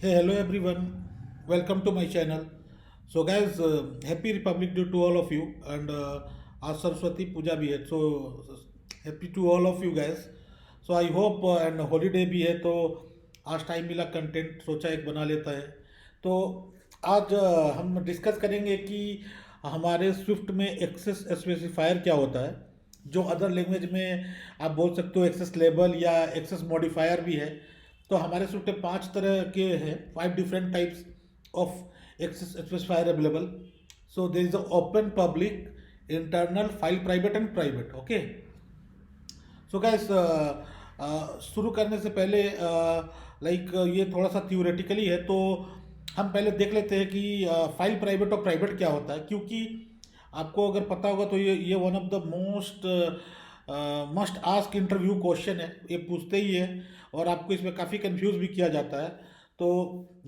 Hey, hello everyone. Welcome to my channel. So, guys, happy Republic Day to all of you, and आज सरस्वती पूजा भी है. So, happy to all of you guys. So, I hope and holiday भी है तो आज time मिला content सोचा एक बना लेता है. तो आज हम डिस्कस करेंगे कि हमारे स्विफ्ट में एक्सेस स्पेसिफायर क्या होता है, जो अदर लैंग्वेज में आप बोल सकते हो एक्सेस लेबल या एक्सेस मॉडिफायर भी है. तो हमारे स्विफ्ट में 5 तरह के हैं, 5 different types of access specifier available. So there is a open, public, internal, file private and private. Okay. So guys, शुरू करने से पहले ये थोड़ा सा थ्योरेटिकली है, तो हम पहले देख लेते हैं कि फाइल प्राइवेट और प्राइवेट क्या होता है. क्योंकि आपको अगर पता होगा तो ये one of the most must ask interview question है. ये पूछते ही है और आपको इसमें काफ़ी कंफ्यूज भी किया जाता है. तो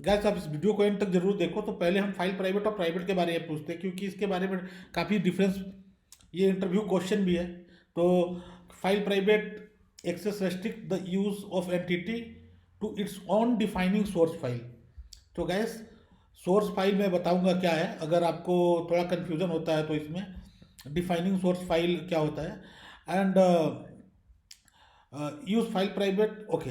गैस, आप इस वीडियो को एंड तक जरूर देखो. तो पहले हम फाइल प्राइवेट और प्राइवेट के बारे में पूछते हैं, क्योंकि इसके बारे में काफ़ी डिफरेंस, ये इंटरव्यू क्वेश्चन भी है. तो file private access restrict the use of entity to its own defining source file. तो गैस, सोर्स फाइल मैं बताऊंगा क्या है, अगर आपको थोड़ा कन्फ्यूजन होता है तो इसमें डिफाइनिंग सोर्स फाइल क्या होता है. And use file private. Okay,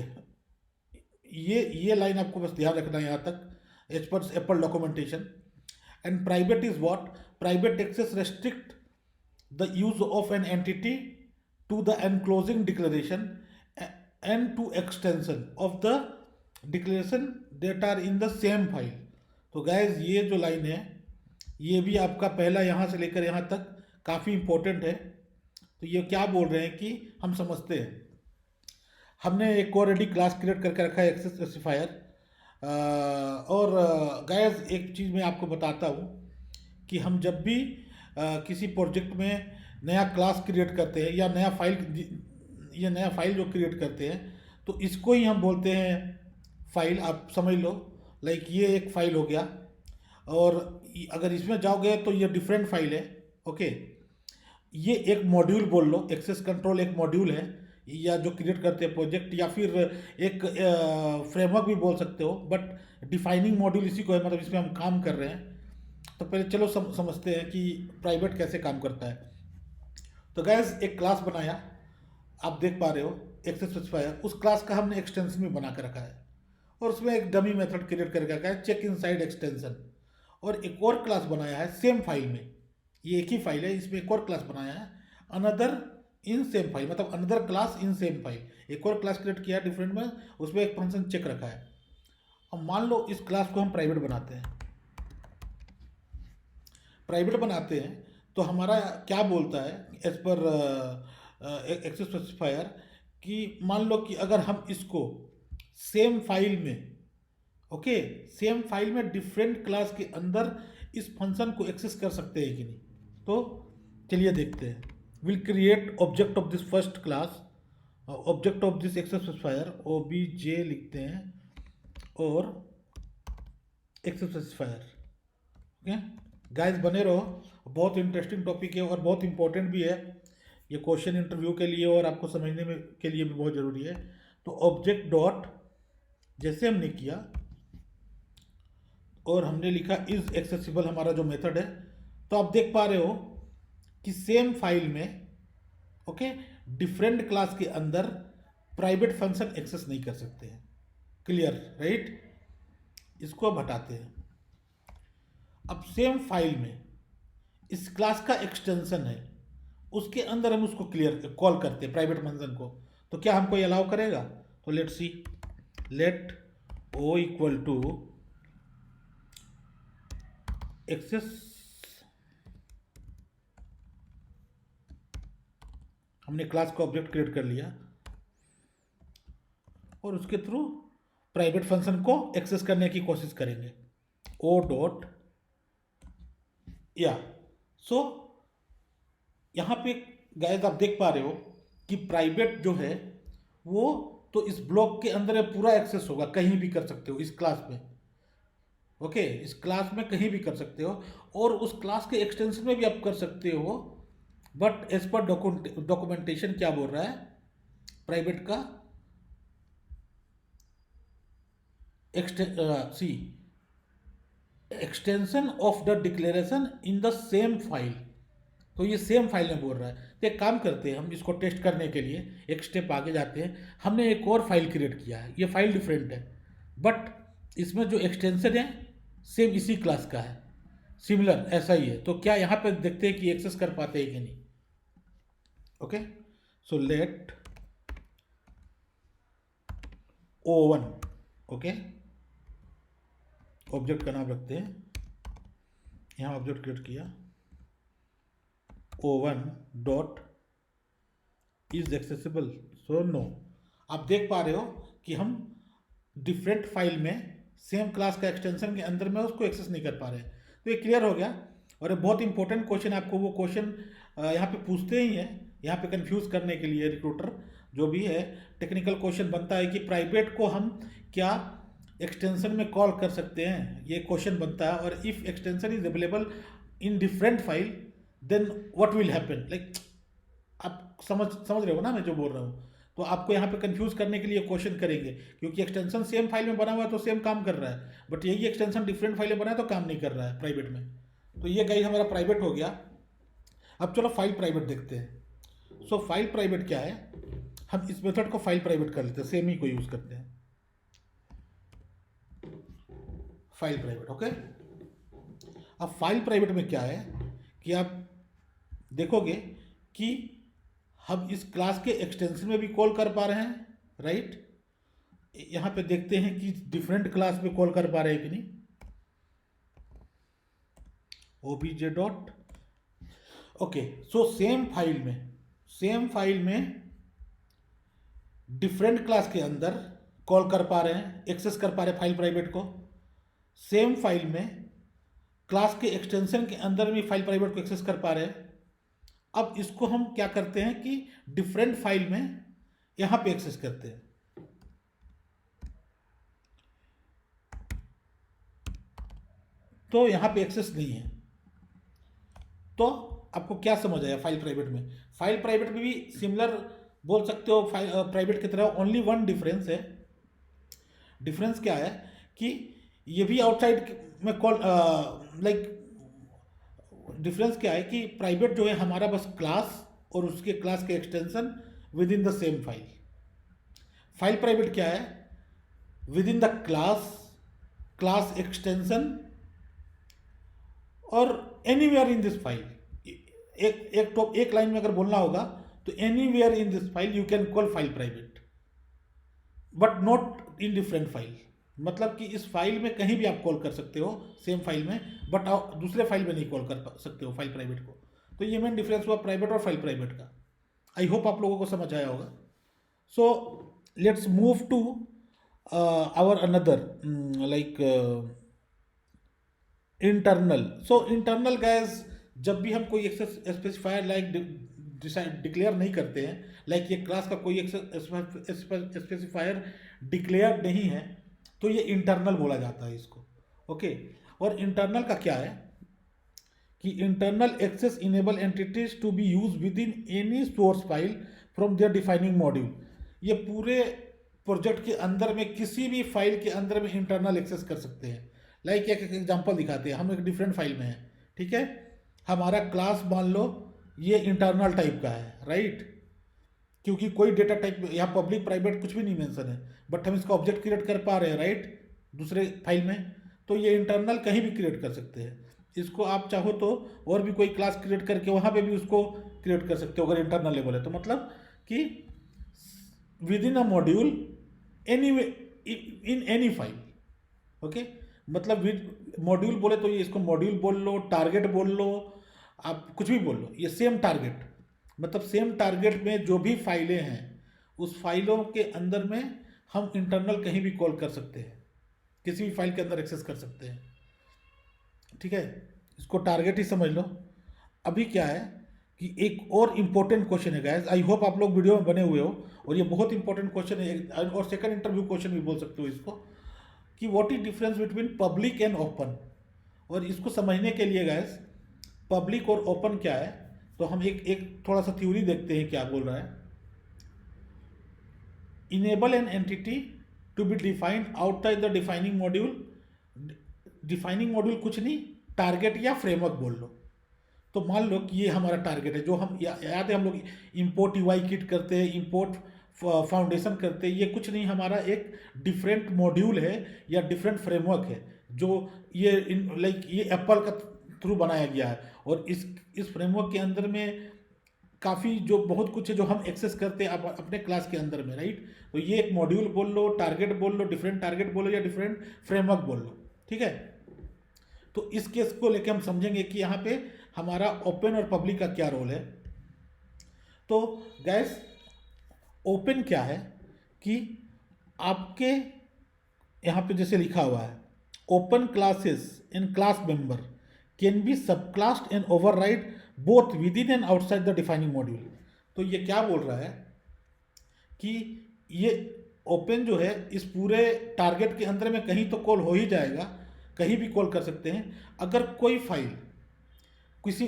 ये लाइन आपको बस ध्यान रखना है यहाँ तक, as per Apple documentation. And private is what? Private access restrict the use of an entity to the enclosing declaration and to extension of the declaration that are in the same file. तो gas, ये जो line है ये भी आपका पहला यहाँ से लेकर यहाँ तक काफ़ी इंपॉर्टेंट है. तो ये क्या बोल रहे हैं कि हम समझते हैं. हमने एक ऑलरेडी क्लास क्रिएट करके रखा है एक्सेस स्पेसिफायर. और गैस, एक चीज़ मैं आपको बताता हूँ कि हम जब भी किसी प्रोजेक्ट में नया क्लास क्रिएट करते हैं या नया फाइल जो क्रिएट करते हैं, तो इसको ही हम बोलते हैं फाइल. आप समझ लो, ये एक फाइल हो गया, और अगर इसमें जाओगे तो ये डिफरेंट फाइल है. ओके. ये एक मॉड्यूल बोल लो, एक्सेस कंट्रोल एक मॉड्यूल है, या जो क्रिएट करते हैं प्रोजेक्ट, या फिर एक फ्रेमवर्क भी बोल सकते हो. बट डिफाइनिंग मॉड्यूल इसी को है, मतलब इसमें हम काम कर रहे हैं. तो पहले चलो समझते हैं कि प्राइवेट कैसे काम करता है. तो गैस, एक क्लास बनाया, आप देख पा रहे हो एक्सेस स्पेसिफायर. उस क्लास का हमने एक्सटेंशन भी बना कर रखा है, और उसमें एक डमी मेथड क्रिएट करके रखा है, चेक इनसाइड एक्सटेंशन. और एक और क्लास बनाया है सेम फाइल में, ये एक ही फाइल है, इसमें एक और क्लास बनाया है, अनदर इन सेम फाइल, मतलब another class in same file. एक और क्लास क्रिएट किया है डिफरेंट में, उसमें एक फंक्शन चेक रखा है. अब मान लो इस क्लास को हम प्राइवेट बनाते हैं. प्राइवेट बनाते हैं तो हमारा क्या बोलता है एज पर एक्सेस स्पेसिफायर, कि मान लो कि अगर हम इसको सेम फाइल में, ओके, सेम फाइल में डिफरेंट क्लास के अंदर इस फंक्शन को एक्सेस कर सकते हैं कि नहीं. तो चलिए देखते हैं. Will create object of this first class, object of this access specifier, OBJ लिखते हैं, और एक्सेस स्पेसिफायर. ओके गाइस, बने रहो, बहुत इंटरेस्टिंग टॉपिक है और बहुत इंपॉर्टेंट भी है. ये क्वेश्चन इंटरव्यू के लिए और आपको समझने में के लिए भी बहुत ज़रूरी है. तो ऑब्जेक्ट डॉट, जैसे हमने किया और हमने लिखा इज एक्सेसिबल, हमारा जो मेथड है. तो आप देख पा रहे हो कि सेम फाइल में, ओके, डिफरेंट क्लास के अंदर प्राइवेट फंक्शन एक्सेस नहीं कर सकते हैं. Clear, right? इसको अब हटाते हैं. अब सेम फाइल में इस क्लास का एक्सटेंशन है, उसके अंदर हम उसको क्लियर कॉल करते हैं प्राइवेट फंक्शन को. तो क्या हमको ये अलाउ करेगा? तो let see, let O equal to access, हमने क्लास का ऑब्जेक्ट क्रिएट कर लिया और उसके थ्रू प्राइवेट फंक्शन को एक्सेस करने की कोशिश करेंगे. ओ डॉट, या सो यहाँ पे गाइस आप देख पा रहे हो कि प्राइवेट जो है वो तो इस ब्लॉक के अंदर पूरा एक्सेस होगा, कहीं भी कर सकते हो इस क्लास में. ओके, इस क्लास में कहीं भी कर सकते हो, और उस क्लास के एक्सटेंशन में भी आप कर सकते हो. बट एज पर डॉक्यूमेंटेशन क्या बोल रहा है प्राइवेट का? See extension of the declaration in the same file. तो ये सेम फाइल में बोल रहा है। तो एक काम करते हैं, हम इसको टेस्ट करने के लिए एक स्टेप आगे जाते हैं। हमने एक और फाइल क्रिएट किया है, ये फाइल डिफरेंट है, बट इसमें जो एक्सटेंशन है सेम इसी क्लास का है, सिमिलर ऐसा ही है। तो क्या यहाँ पे देखते हैं कि एक्सेस कर पाते हैं कि नहीं। Okay, so let O1, okay, object का नाम रखते हैं, यहाँ ऑब्जेक्ट क्रिएट किया, O1 dot is accessible, so no. आप देख पा रहे हो कि हम डिफरेंट फाइल में सेम क्लास का एक्सटेंशन के अंदर में उसको एक्सेस नहीं कर पा रहे हैं। तो ये क्लियर हो गया। और ये बहुत इंपॉर्टेंट क्वेश्चन, आपको वो क्वेश्चन यहाँ पे पूछते ही हैं, यहाँ पे कंफ्यूज करने के लिए रिक्रूटर जो भी है, टेक्निकल क्वेश्चन बनता है कि प्राइवेट को हम क्या एक्सटेंशन में कॉल कर सकते हैं, ये क्वेश्चन बनता है। और if extension is available in different file then what will happen, like आप समझ रहे हो ना मैं जो बोल रहा हूँ। तो आपको यहाँ पे कंफ्यूज करने के लिए क्वेश्चन करेंगे, क्योंकि एक्सटेंशन सेम फाइल में बना हुआ है तो सेम काम कर रहा है, बट यही एक्सटेंशन डिफरेंट फाइल में बना है तो काम नहीं कर रहा है प्राइवेट में। तो ये गाइस हमारा प्राइवेट हो गया। अब चलो फाइल प्राइवेट देखते हैं। सो फाइल प्राइवेट क्या है, हम इस मेथड को फाइल प्राइवेट कर लेते हैं, सेम ही को यूज करते हैं, फाइल प्राइवेट। ओके, अब फाइल प्राइवेट में क्या है कि आप देखोगे कि हम इस क्लास के एक्सटेंशन में भी कॉल कर पा रहे हैं, राइट। यहाँ पे देखते हैं कि डिफरेंट क्लास में कॉल कर पा रहे हैं कि नहीं। obj dot, okay, so same file में डिफरेंट क्लास के अंदर कॉल कर पा रहे हैं, एक्सेस कर पा रहे हैं फाइल प्राइवेट को। सेम फाइल में क्लास के एक्सटेंशन के अंदर भी फाइल प्राइवेट को एक्सेस कर पा रहे हैं। अब इसको हम क्या करते हैं कि डिफरेंट फाइल में यहां पे एक्सेस करते हैं। तो यहां पे एक्सेस नहीं है। तो आपको क्या समझ आया फाइल प्राइवेट में। फाइल प्राइवेट में भी सिमिलर बोल सकते हो फाइल प्राइवेट की तरह, ओनली वन डिफरेंस है। डिफरेंस क्या है कि ये भी आउटसाइड में कॉल, लाइक डिफरेंस क्या है कि प्राइवेट जो है हमारा बस क्लास और उसके क्लास के extension with in the same file. File private क्या है, with in the class extension और एनीवेयर इन दिस फाइल। एक लाइन में अगर बोलना होगा तो anywhere in this file you can call file private, but not in different file. मतलब कि इस फाइल में कहीं भी आप कॉल कर सकते हो सेम फाइल में, बट आप दूसरे फाइल में नहीं कॉल कर सकते हो फाइल प्राइवेट को। तो ये मेन डिफरेंस हुआ प्राइवेट और फाइल प्राइवेट का। आई होप आप लोगों को समझ आया होगा। So let's move to our another like internal. So internal गैस, जब भी हम कोई एक्सेस स्पेसिफायर लाइक डिक्लेयर नहीं करते हैं, लाइक ये क्लास का कोई स्पेसिफायर डिक्लेयर नहीं है, तो ये इंटरनल बोला जाता है इसको। ओके, और इंटरनल का क्या है कि internal access enable entities to be use within any source file from their defining module. ये पूरे प्रोजेक्ट के अंदर में किसी भी फाइल के अंदर में इंटरनल एक्सेस कर सकते हैं। लाइक एक एग्जांपल दिखाते हैं, हम एक डिफरेंट फाइल में हैं, ठीक है, हमारा क्लास मान लो ये इंटरनल टाइप का है, राइट, क्योंकि कोई डेटा टाइप यहाँ पब्लिक प्राइवेट कुछ भी नहीं मेंशन है, बट हम इसका ऑब्जेक्ट क्रिएट कर पा रहे हैं, राइट, दूसरे फाइल में। तो ये इंटरनल कहीं भी क्रिएट कर सकते हैं। इसको आप चाहो तो और भी कोई क्लास क्रिएट करके वहाँ पे भी उसको क्रिएट कर सकते हो अगर इंटरनल लेवल है तो। मतलब कि with in a module any in any file. Okay, मतलब विद मॉड्यूल बोले तो ये इसको मॉड्यूल बोल लो, टारगेट बोल लो, आप कुछ भी बोल लो, ये सेम टारगेट, मतलब सेम टारगेट में जो भी फाइलें हैं उस फाइलों के अंदर में हम इंटरनल कहीं भी कॉल कर सकते हैं, किसी भी फाइल के अंदर एक्सेस कर सकते हैं, ठीक है। इसको टारगेट ही समझ लो। अभी क्या है कि एक और इम्पोर्टेंट क्वेश्चन है गाइस, आई होप आप लोग वीडियो में बने हुए हो, और ये बहुत इंपॉर्टेंट क्वेश्चन है और सेकंड इंटरव्यू क्वेश्चन भी बोल सकते हो इसको, कि what is difference between public and open. और इसको समझने के लिए गाइस पब्लिक और ओपन क्या है, तो हम एक थोड़ा सा थ्योरी देखते हैं क्या बोल रहा है। Enable an entity to be defined outside the defining module. Defining module कुछ नहीं, टारगेट या फ्रेमवर्क बोल लो। तो मान लो कि ये हमारा टारगेट है, जो हम याद है हम लोग इंपोर्ट यूआई किट करते हैं, इंपोर्ट फाउंडेशन करते हैं, ये कुछ नहीं, हमारा एक डिफरेंट मॉड्यूल है या डिफरेंट फ्रेमवर्क है जो ये ये एप्पल का थ्रू बनाया गया है। और इस फ्रेमवर्क के अंदर में काफ़ी जो बहुत कुछ है जो हम एक्सेस करते हैं अपने क्लास के अंदर में, राइट। तो ये एक मॉड्यूल बोल लो, टारगेट बोल लो, डिफरेंट टारगेट बोलो या डिफरेंट फ्रेमवर्क बोल लो, ठीक है। तो इस केस को लेके हम समझेंगे कि यहाँ पे हमारा ओपन और पब्लिक का क्या रोल है। तो गैस ओपन क्या है कि आपके यहाँ पे जैसे लिखा हुआ है, open classes in class member can be subclassed and override both within and outside the defining module. तो ये क्या बोल रहा है कि ये ओपन जो है इस पूरे टारगेट के अंदर में कहीं तो कॉल हो ही जाएगा, कहीं भी कॉल कर सकते हैं। अगर कोई फाइल किसी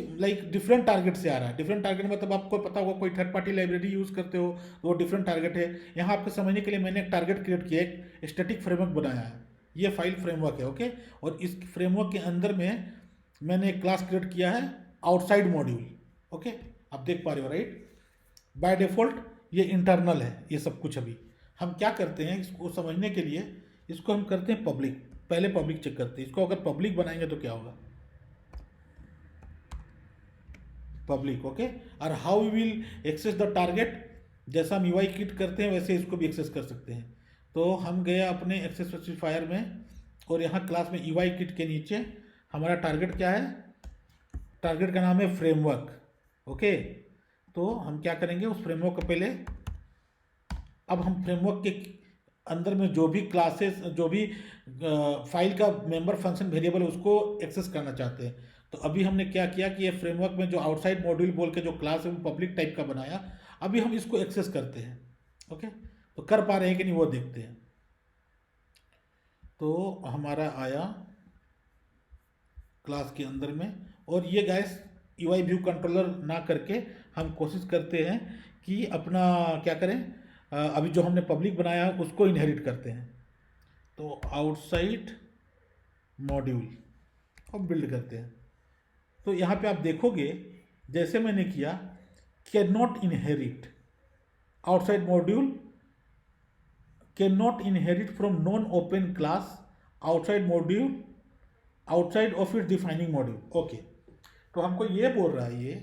डिफरेंट टारगेट से आ रहा है, डिफरेंट टारगेट मतलब आपको पता होगा कोई थर्ड पार्टी लाइब्रेरी यूज़ करते हो तो वो डिफरेंट टारगेट है। यहाँ आपको समझने के लिए मैंने एक टारगेट क्रिएट किया, एक स्टैटिक फ्रेमवर्क बनाया है, ये फाइल फ्रेमवर्क है, ओके। और इस फ्रेमवर्क के अंदर में मैंने एक क्लास क्रिएट किया है आउटसाइड मॉड्यूल, ओके। आप देख पा रहे हो, राइट। बाय डिफॉल्ट ये इंटरनल है ये सब कुछ। अभी हम क्या करते हैं, इसको समझने के लिए इसको हम करते हैं पब्लिक। पहले पब्लिक चेक करते हैं इसको, अगर पब्लिक बनाएंगे तो क्या होगा, पब्लिक, ओके। और how we will access the target, जैसा हम यूआई किट करते हैं वैसे इसको भी एक्सेस कर सकते हैं। तो हम गए अपने एक्सेस स्पेसिफायर में और यहाँ क्लास में यूआई किट के नीचे हमारा टारगेट क्या है, टारगेट का नाम है फ्रेमवर्क, ओके। तो हम क्या करेंगे, उस फ्रेमवर्क को पहले, अब हम फ्रेमवर्क के अंदर में जो भी क्लासेस, जो भी फाइल का मेंबर फंक्शन वेरिएबल है उसको एक्सेस करना चाहते हैं। तो अभी हमने क्या किया कि ये फ्रेमवर्क में जो आउटसाइड मॉड्यूल बोल के जो क्लास है वो पब्लिक टाइप का बनाया, अभी हम इसको एक्सेस करते हैं, ओके। तो कर पा रहे हैं कि नहीं वो देखते हैं। तो हमारा आया क्लास के अंदर में, और ये गैस यूआई व्यू कंट्रोलर ना करके हम कोशिश करते हैं कि अपना क्या करें, अभी जो हमने पब्लिक बनाया है उसको इनहेरिट करते हैं। तो आउटसाइड मॉड्यूल अब बिल्ड करते हैं। तो यहाँ पे आप देखोगे जैसे मैंने किया, can not inherit outside module, can not inherit from non open class outside module outside of it defining module, okay. तो हमको ये बोल रहा है ये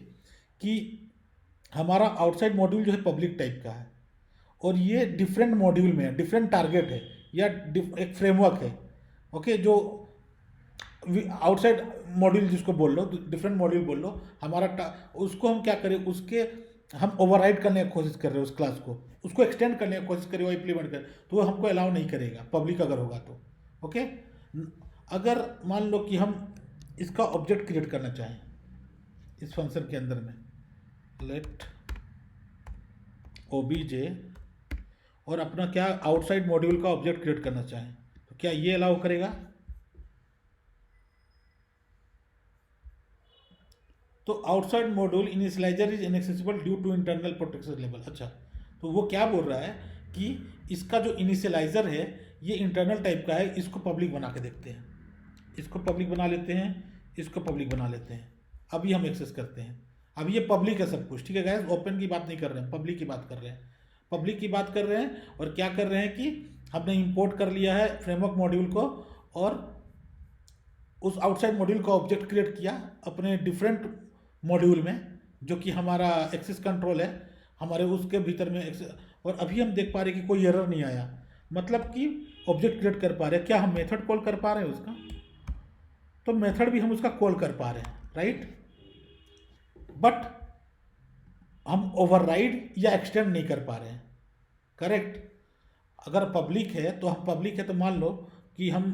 कि हमारा आउटसाइड मॉड्यूल जो है पब्लिक टाइप का है और ये डिफरेंट मॉड्यूल में है, डिफरेंट टारगेट है या एक फ्रेमवर्क है, ओके। जो आउटसाइड मॉड्यूल जिसको बोल लो, डिफरेंट मॉड्यूल बोल लो, हमारा उसको हम क्या करें, उसके हम ओवरराइड करने की कोशिश कर रहे हैं उस क्लास को, उसको एक्सटेंड करने की कोशिश करें, वो इम्प्लीमेंट कर, तो वो हमको अलाउ नहीं करेगा पब्लिक अगर होगा तो, ओके। अगर मान लो कि हम इसका ऑब्जेक्ट क्रिएट करना चाहें इस फंक्शन के अंदर में, लेट ओबीजे, और अपना क्या आउटसाइड मॉड्यूल का ऑब्जेक्ट क्रिएट करना चाहें, तो क्या ये अलाउ करेगा। तो outside module initializer is inaccessible due to internal protection level. अच्छा, तो वो क्या बोल रहा है कि इसका जो इनिशियलाइजर है ये इंटरनल टाइप का है, इसको पब्लिक बना के देखते हैं, इसको पब्लिक बना लेते हैं, इसको पब्लिक बना लेते हैं। अभी हम एक्सेस करते हैं, अभी ये पब्लिक है सब कुछ, ठीक है गाइस, ओपन की बात नहीं कर रहे हैं, पब्लिक की बात कर रहे हैं, पब्लिक की बात कर रहे हैं। और क्या कर रहे हैं कि हमने इंपोर्ट कर लिया है फ्रेमवर्क मॉड्यूल को और उस आउटसाइड मॉड्यूल का ऑब्जेक्ट क्रिएट किया अपने डिफरेंट मॉड्यूल में, जो कि हमारा एक्सेस कंट्रोल है हमारे उसके भीतर में एक्सेस। और अभी हम देख पा रहे हैं कि कोई एरर नहीं आया, मतलब कि ऑब्जेक्ट क्रिएट कर पा रहे हैं। क्या हम मेथड कॉल कर पा रहे हैं उसका, तो मेथड भी हम उसका कॉल कर पा रहे हैं, राइट। बट हम ओवरराइड या एक्सटेंड नहीं कर पा रहे हैं, करेक्ट। अगर पब्लिक है तो हम पब्लिक है तो मान लो कि हम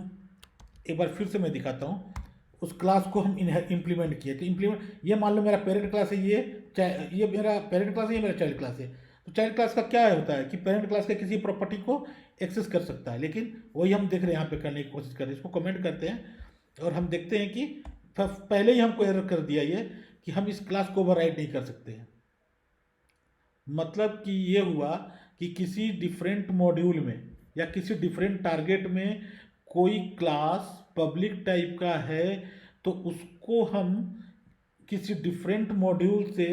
एक बार फिर से मैं दिखाता हूँ, उस क्लास को हम इम्प्लीमेंट किए, तो इम्प्लीमेंट, ये मान लो मेरा पेरेंट क्लास है, ये मेरा पेरेंट क्लास है, ये मेरा चाइल्ड क्लास है। तो चाइल्ड क्लास का क्या होता है कि पेरेंट क्लास के किसी प्रॉपर्टी को एक्सेस कर सकता है, लेकिन वही हम देख रहे हैं यहाँ पे करने की कोशिश कर रहे हैं। इसको कमेंट करते हैं और हम देखते हैं कि पहले ही हमको एरर कर दिया ये कि हम इस क्लास को ओवरराइड नहीं कर सकते हैं। मतलब कि ये हुआ कि किसी डिफरेंट मॉड्यूल में या किसी डिफरेंट टारगेट में कोई क्लास पब्लिक टाइप का है तो उसको हम किसी डिफरेंट मॉड्यूल से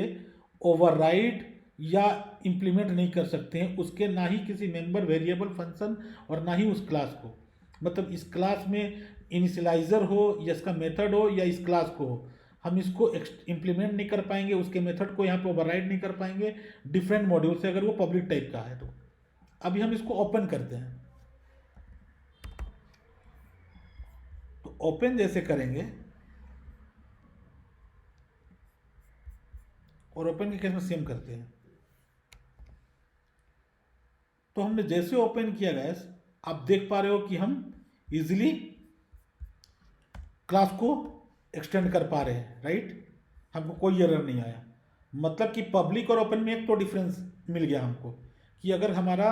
ओवरराइड या इम्प्लीमेंट नहीं कर सकते हैं उसके, ना ही किसी मेंबर वेरिएबल फंक्शन और ना ही उस क्लास को। मतलब इस क्लास में इनिशियलाइजर हो या इसका मेथड हो या इस क्लास को हो, हम इसको इम्प्लीमेंट नहीं कर पाएंगे, उसके मेथड को यहाँ पे ओवरराइड नहीं कर पाएंगे डिफरेंट मॉड्यूल से, अगर वो पब्लिक टाइप का है तो। अभी हम इसको ओपन करते हैं, तो ओपन जैसे करेंगे और ओपन के केस में सेम करते हैं, तो हमने जैसे ओपन किया गैस, आप देख पा रहे हो कि हम इजीली क्लास को एक्सटेंड कर पा रहे हैं, राइट। हमको कोई एरर नहीं आया। मतलब कि पब्लिक और ओपन में एक तो डिफरेंस मिल गया हमको, कि अगर हमारा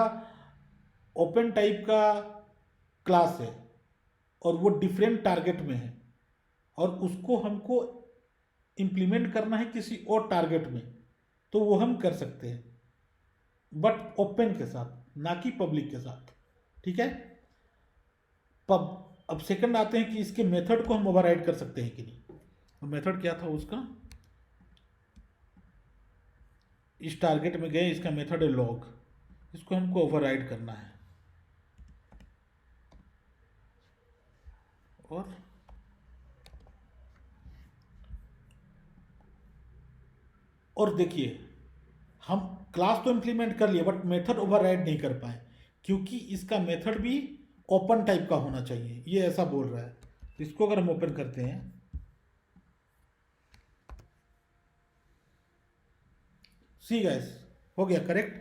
ओपन टाइप का क्लास है और वो डिफरेंट टारगेट में है और उसको हमको इम्प्लीमेंट करना है किसी और टारगेट में, तो वो हम कर सकते हैं, बट ओपन के साथ, ना कि पब्लिक के साथ, ठीक है। अब सेकंड आते हैं कि इसके मेथड को हम ओवरराइड कर सकते हैं कि नहीं। तो मेथड क्या था उसका, इस टारगेट में गए, इसका मेथड है लॉग, इसको हमको ओवरराइड करना है। और देखिए, हम क्लास तो इंप्लीमेंट कर लिए बट मेथड ओवरराइड नहीं कर पाए, क्योंकि इसका मेथड भी ओपन टाइप का होना चाहिए, ये ऐसा बोल रहा है। इसको अगर हम ओपन करते हैं, सी गैस, हो गया करेक्ट।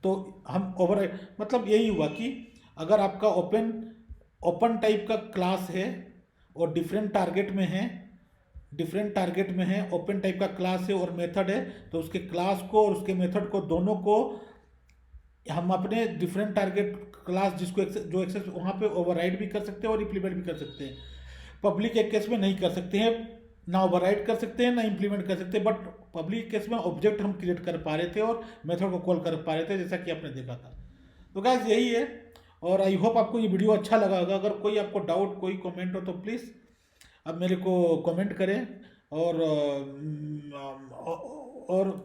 तो हम ओवरराइड, मतलब यही हुआ कि अगर आपका ओपन टाइप का क्लास है और डिफरेंट टारगेट में है, ओपन टाइप का क्लास है और मेथड है, तो उसके क्लास को और उसके मेथड को, दोनों को हम अपने डिफरेंट टारगेट क्लास जिसको जो एक्सेस वहाँ पे ओवरराइड भी कर सकते हैं और इम्प्लीमेंट भी कर सकते हैं। पब्लिक एक केस में नहीं कर सकते हैं, ना ओवरराइड कर सकते हैं ना इम्प्लीमेंट कर सकते हैं, बट पब्लिक केस में ऑब्जेक्ट हम क्रिएट कर पा रहे थे और मेथड को कॉल कर पा रहे थे, जैसा कि आपने देखा था। तो गाइस यही है, और आई होप आपको ये वीडियो अच्छा लगा होगा। अगर कोई आपको डाउट, कोई कमेंट हो तो प्लीज़ अब मेरे को कमेंट करें, और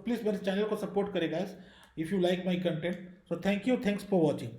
प्लीज़ मेरे चैनल को सपोर्ट करें guys, if you like my content. So thank you, thanks for watching.